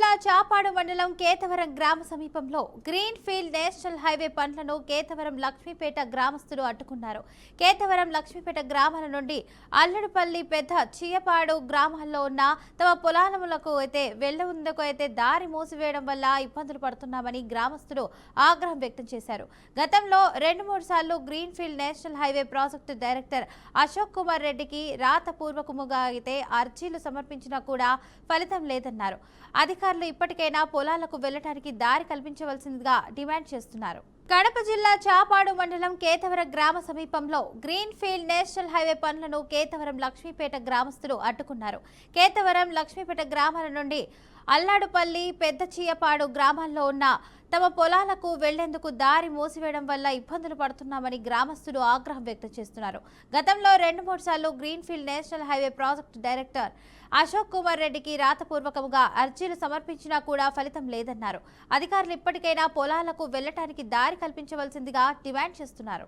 జిల్లా చాపాడు మండలం కేతవరం గ్రామ సమీపంలో గ్రీన్ ఫీల్డ్ నేషనల్ హైవే పనులను కేతవరం లక్ష్మీపేట గ్రామస్తులు అడ్డుకున్నారు. కేతవరం లక్ష్మీపేట గ్రామాల నుండి అల్లడుపల్లి పెద్ద చీయపాడు గ్రామాల్లో ఉన్న తమ పొలాలకు వెళ్లేందుకు దారి మూసివేయడం వల్ల ఇబ్బందులు పడుతున్నామని గ్రామస్తులు ఆగ్రహం వ్యక్తం చేశారు. గతంలో 2-3 సార్లు green field national highway project director Ashok Kumar రెడ్డికి రాతపూర్వకముగా అర్జీలు సమర్పించినా కూడా ఫలితం లేదన్నారు. అధికారులు ఇప్పటికైనా పొలాలకు వెళ్లడానికి దారి కల్పించవలసిందిగా డిమాండ్ చేస్తున్నారు. కడప జిల్లా చాపాడు మండలం కేతవరం గ్రామ సమీపంలో గ్రీన్ ఫీల్డ్ నేషనల్ హైవే పనులను కేతవరం లక్ష్మీపేట గ్రామస్తులు అడ్డుకున్నారు. కేతవరం లక్ష్మీపేట గ్రామాల నుండి అల్లాడుపల్లి పెద్ద చీయపాడు గ్రామాల్లో ఉన్న తమ పొలాలకు వెళ్లేందుకు దారి మూసివేయడం వల్ల ఇబ్బందులు పడుతున్నామని గ్రామస్తులు ఆగ్రహం వ్యక్తం చేస్తున్నారు. గతంలో 2-3 సార్లు green field national highway project director Ashok Kumar రెడ్డికి రాతపూర్వకంగా అర్జీలు సమర్పించినా కూడా ఫలితం లేదన్నారు. అధికారులు ఇప్పటికైనా పొలాలకు వెళ్లడానికి దారి కల్పించవలసిందిగా డిమాండ్ చేస్తున్నారు.